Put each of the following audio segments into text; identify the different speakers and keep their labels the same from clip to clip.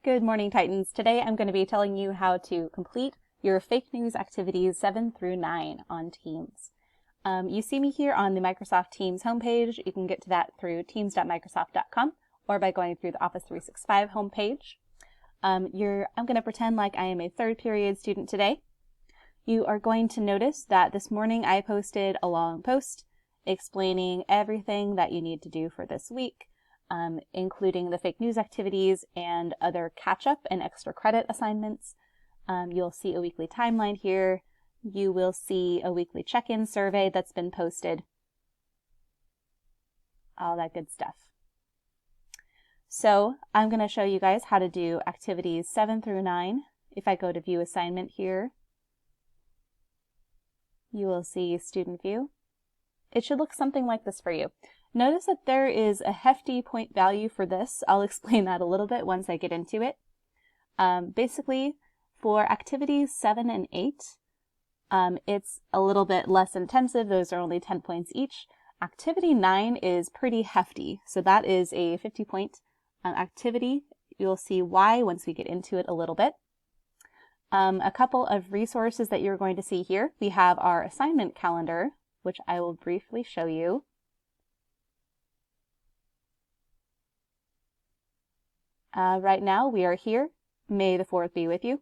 Speaker 1: Good morning, Titans. Today I'm going to be telling you how to complete your fake news activities 7 through 9 on Teams. You see me here on the Microsoft Teams homepage. You can get to that through teams.microsoft.com or by going through the Office 365 homepage. I'm going to pretend like I am a third period student today. You are going to notice that this morning I posted a long post explaining everything that you need to do for this week. Including the fake news activities and other catch-up and extra credit assignments. You'll see a weekly timeline here. You will see a weekly check-in survey that's been posted. All that good stuff. So I'm going to show you guys how to do activities 7 through 9. If I go to View Assignment here, you will see Student View. It should look something like this for you. Notice that there is a hefty point value for this. I'll explain that a little bit once I get into it. Basically, for activities 7 and 8, it's a little bit less intensive. Those are only 10 points each. Activity 9 is pretty hefty, so that is a 50-point activity. You'll see why once we get into it a little bit. A couple of resources that you're going to see here. We have our assignment calendar, which I will briefly show you. Right now we are here. May the 4th be with you.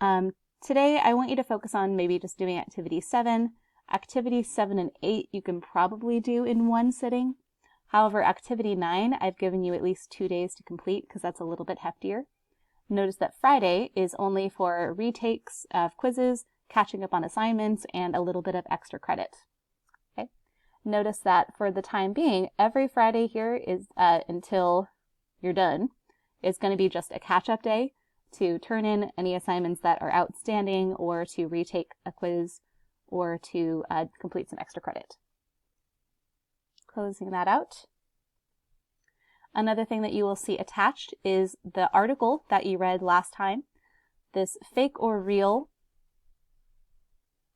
Speaker 1: Today I want you to focus on maybe just doing activity 7. Activities 7 and 8 you can probably do in one sitting. However, activity 9 I've given you at least 2 days to complete because that's a little bit heftier. Notice that Friday is only for retakes of quizzes, catching up on assignments, and a little bit of extra credit. Okay. Notice that for the time being, every Friday here is until you're done. It's going to be just a catch-up day to turn in any assignments that are outstanding or to retake a quiz or to complete some extra credit. Closing that out. Another thing that you will see attached is the article that you read last time. This Fake or Real: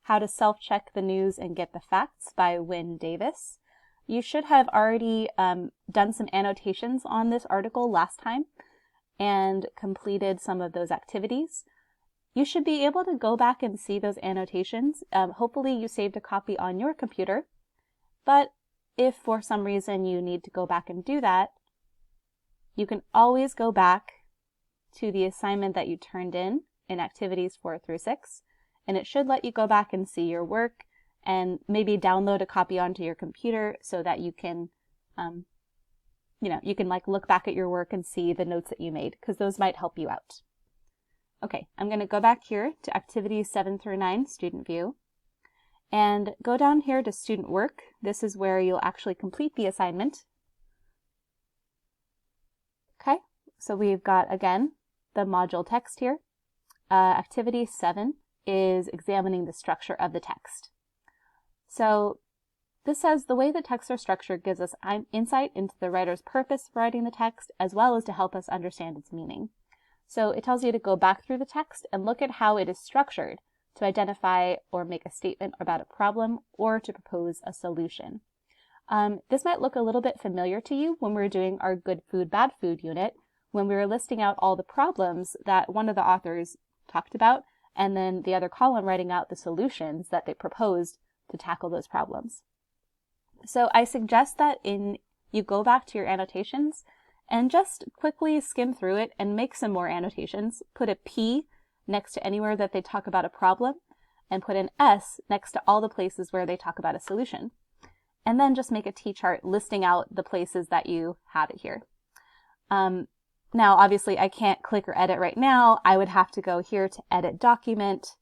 Speaker 1: How to Self-Check the News and Get the Facts by Wynne Davis. You should have already done some annotations on this article last time and completed some of those activities. You should be able to go back and see those annotations. Hopefully you saved a copy on your computer, but if for some reason you need to go back and do that, you can always go back to the assignment that you turned in activities 4 through 6, and it should let you go back and see your work and maybe download a copy onto your computer so that you can you can like look back at your work and see the notes that you made, because those might help you out. Okay, I'm going to go back here to activities 7 through 9, Student View, and go down here to Student Work. This is where you'll actually complete the assignment. Okay, so we've got, again, the module text here. Activity 7 is examining the structure of the text. So this says the way the texts are structured gives us insight into the writer's purpose for writing the text, as well as to help us understand its meaning. So it tells you to go back through the text and look at how it is structured to identify or make a statement about a problem or to propose a solution. This might look a little bit familiar to you when we were doing our good food, bad food unit, when we were listing out all the problems that one of the authors talked about, and then the other column writing out the solutions that they proposed to tackle those problems. So I suggest that you go back to your annotations and just quickly skim through it and make some more annotations. Put a P next to anywhere that they talk about a problem, and put an S next to all the places where they talk about a solution. And then just make a T-chart listing out the places that you have it here. Now, obviously, I can't click or edit right now. I would have to go here to Edit Document.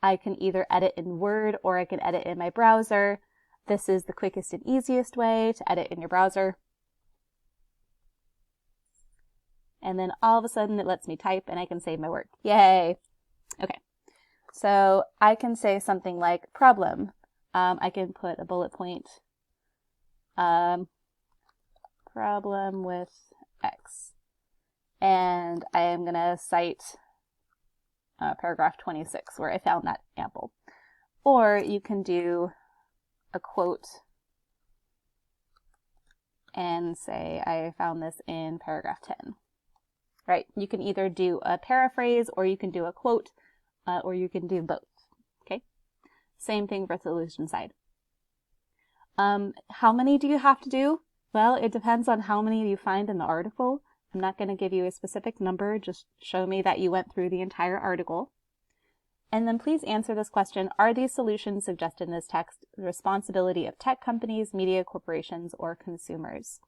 Speaker 1: I can either edit in Word or I can edit in my browser. This is the quickest and easiest way to edit in your browser. And then all of a sudden it lets me type and I can save my work. Yay! Okay, so I can say something like problem. I can put a bullet point. Problem with X. And I am going to cite paragraph 26 where I found that example. Or you can do a quote and say, I found this in paragraph 10. right? You can either do a paraphrase, or you can do a quote, or you can do both, okay? Same thing for the solution side. How many do you have to do? Well, it depends on how many you find in the article. I'm not going to give you a specific number, just show me that you went through the entire article. And then please answer this question: are these solutions suggested in this text the responsibility of tech companies, media corporations, or consumers?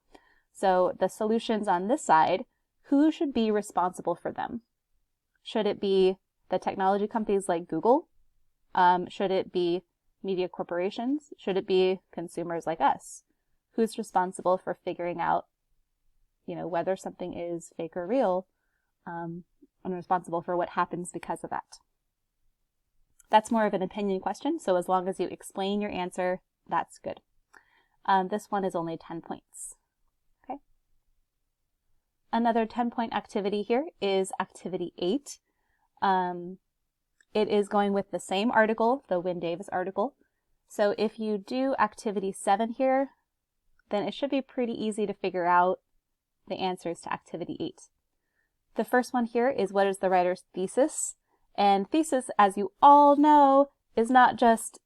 Speaker 1: So the solutions on this side, who should be responsible for them? Should it be the technology companies like Google? Should it be media corporations? Should it be consumers like us? Who's responsible for figuring out, whether something is fake or real, and responsible for what happens because of that? That's more of an opinion question, so as long as you explain your answer, that's good. This one is only 10 points. Okay. Another 10-point activity here is activity 8. It is going with the same article, the Wynne Davis article. So if you do activity 7 here, then it should be pretty easy to figure out the answers to activity 8. The first one here is, what is the writer's thesis? And thesis, as you all know, is not just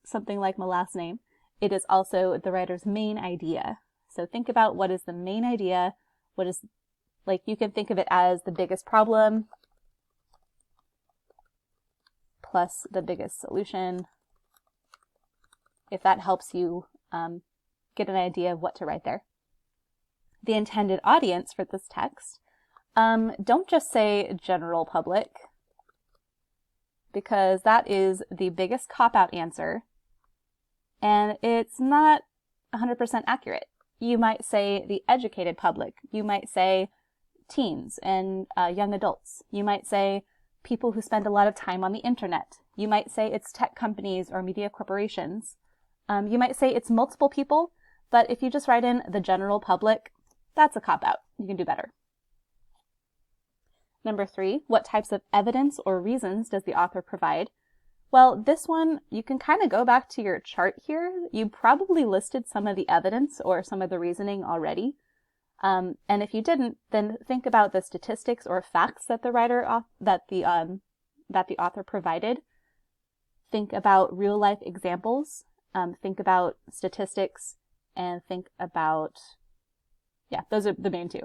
Speaker 1: something like my last name. It is also the writer's main idea. So think about, what is the main idea? What is, you can think of it as the biggest problem plus the biggest solution, if that helps you get an idea of what to write there. The intended audience for this text, don't just say general public, because that is the biggest cop-out answer, and it's not 100% accurate. You might say the educated public. You might say teens and young adults. You might say people who spend a lot of time on the internet. You might say it's tech companies or media corporations. You might say it's multiple people, but if you just write in the general public, that's a cop-out. You can do better. Number 3, what types of evidence or reasons does the author provide? Well, this one, you can kind of go back to your chart here. You probably listed some of the evidence or some of the reasoning already. And if you didn't, then think about the statistics or facts that the author provided. Think about real life examples. Think about statistics, and think about, those are the main 2.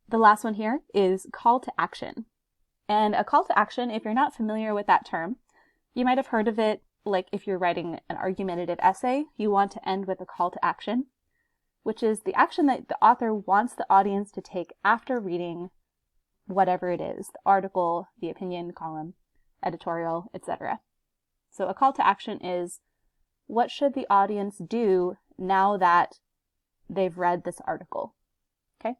Speaker 1: The last one here is call to action. And a call to action, if you're not familiar with that term, you might have heard of it like if you're writing an argumentative essay, you want to end with a call to action, which is the action that the author wants the audience to take after reading whatever it is, the article, the opinion column, editorial, etc. So a call to action is, what should the audience do now that they've read this article? Okay.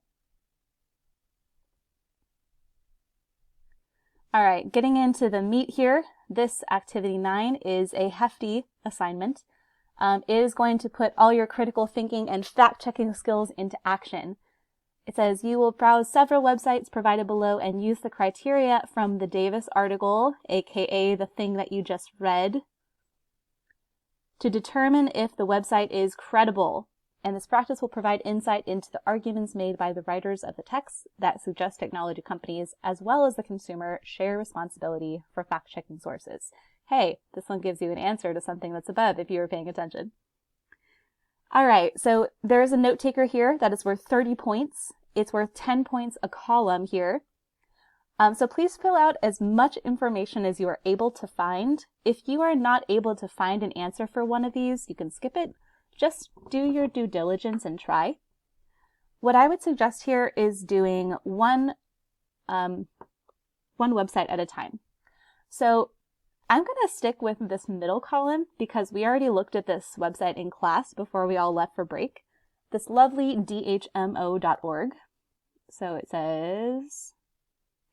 Speaker 1: All right, getting into the meat here, this activity 9 is a hefty assignment. It is going to put all your critical thinking and fact-checking skills into action. It says you will browse several websites provided below and use the criteria from the Davis article, aka the thing that you just read, to determine if the website is credible. And this practice will provide insight into the arguments made by the writers of the text that suggest technology companies, as well as the consumer, share responsibility for fact-checking sources. Hey, this one gives you an answer to something that's above if you were paying attention. All right, so there's a note taker here that is worth 30 points. It's worth 10 points a column here. So please fill out as much information as you are able to find. If you are not able to find an answer for one of these, you can skip it. Just do your due diligence and try. What I would suggest here is doing one website at a time. So I'm going to stick with this middle column because we already looked at this website in class before we all left for break. This lovely dhmo.org. So it says,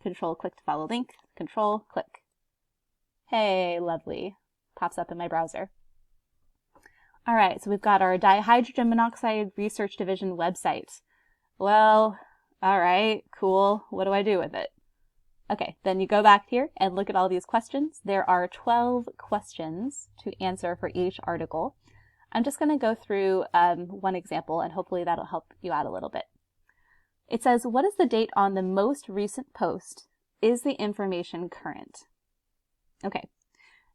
Speaker 1: Control click to follow link, Control click. Hey, lovely. Pops up in my browser. All right, so we've got our dihydrogen monoxide research division website. Well, all right, cool. What do I do with it? Okay, then you go back here and look at all these questions. There are 12 questions to answer for each article. I'm just going to go through one example, and hopefully that'll help you out a little bit. It says, what is the date on the most recent post? Is the information current? Okay,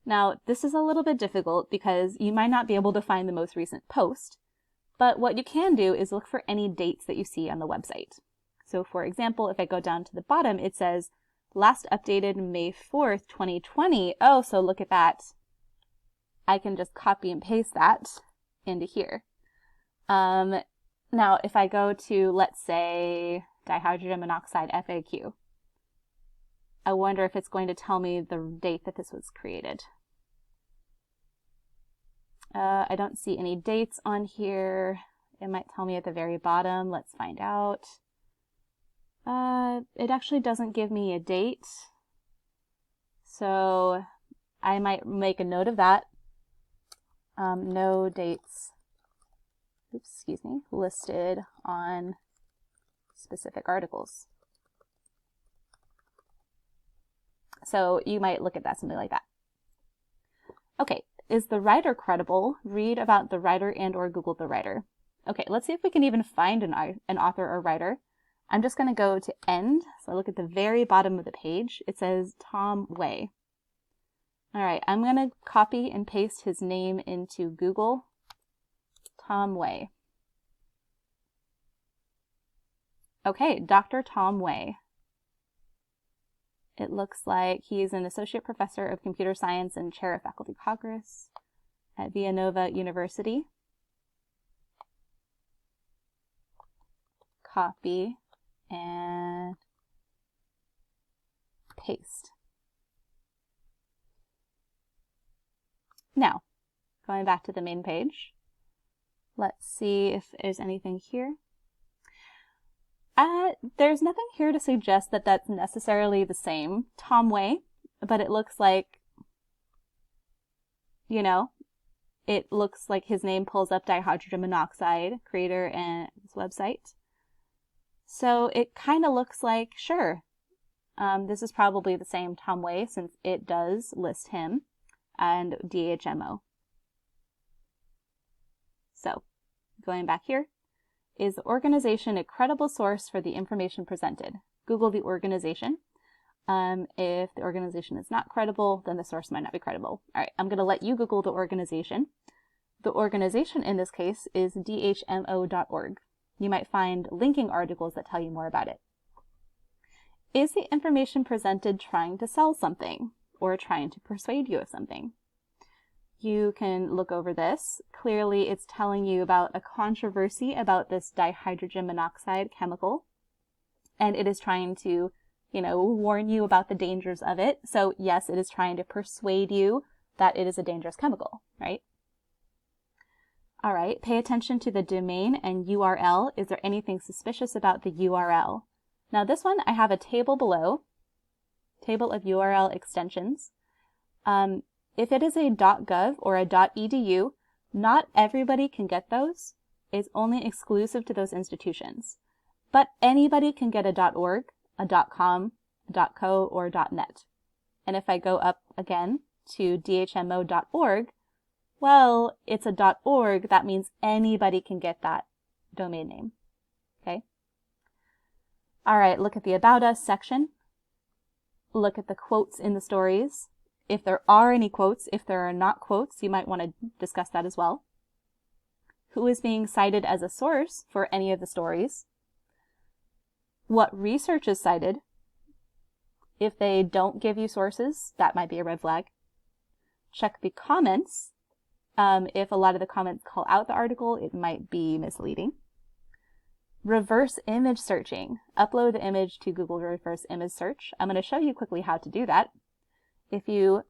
Speaker 1: now this is a little bit difficult because you might not be able to find the most recent post, but what you can do is look for any dates that you see on the website. So for example, if I go down to the bottom, it says last updated May 4th, 2020. Oh, so look at that. I can just copy and paste that into here. Now, if I go to, let's say, dihydrogen monoxide FAQ, I wonder if it's going to tell me the date that this was created. I don't see any dates on here. It might tell me at the very bottom. Let's find out. It actually doesn't give me a date. So I might make a note of that. No dates, listed on specific articles. So you might look at that, something like that. Okay, is the writer credible? Read about the writer and or Google the writer. Okay, let's see if we can even find an author or writer. I'm just going to go to end. So look at the very bottom of the page. It says Tom Way. All right, I'm going to copy and paste his name into Google. Tom Way. Okay, Dr. Tom Way. It looks like he's an associate professor of computer science and chair of faculty congress at Villanova University. Copy and paste. Now, going back to the main page, let's see if there's anything here. There's nothing here to suggest that that's necessarily the same Tom Way, but it looks like, it looks like his name pulls up dihydrogen monoxide, creator and his website. So it kind of looks like, sure, this is probably the same Tom Way since it does list him and DHMO. So going back here, is the organization a credible source for the information presented? Google the organization. If the organization is not credible, then the source might not be credible. All right, I'm going to let you Google the organization. The organization in this case is dhmo.org. You might find linking articles that tell you more about it. Is the information presented trying to sell something or trying to persuade you of something? You can look over this. Clearly, it's telling you about a controversy about this dihydrogen monoxide chemical, and it is trying to, warn you about the dangers of it. So yes, it is trying to persuade you that it is a dangerous chemical, right? All right, pay attention to the domain and URL. Is there anything suspicious about the URL? Now this one, I have a table below, table of URL extensions. If it is a .gov or a .edu, not everybody can get those. It's only exclusive to those institutions. But anybody can get a .org, a .com, a .co, or .net. And if I go up again to dhmo.org, well, it's a .org. That means anybody can get that domain name. Okay? All right, look at the About Us section. Look at the quotes in the stories. If there are any quotes, if there are not quotes, you might want to discuss that as well. Who is being cited as a source for any of the stories? What research is cited? If they don't give you sources, that might be a red flag. Check the comments. If a lot of the comments call out the article, it might be misleading. Reverse image searching. Upload the image to Google Reverse Image Search. I'm going to show you quickly how to do that. If you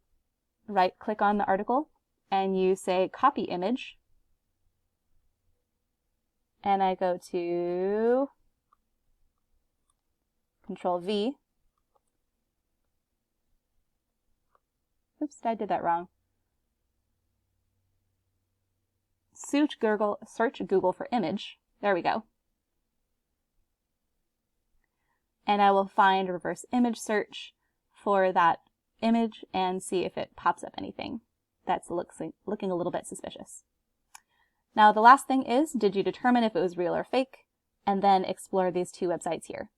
Speaker 1: right-click on the article and you say copy image, and I go to Control V. Oops, I did that wrong. Search Google for image. There we go. And I will find reverse image search for that image and see if it pops up anything that's looking a little bit suspicious. Now the last thing is, did you determine if it was real or fake? and then explore these two websites here.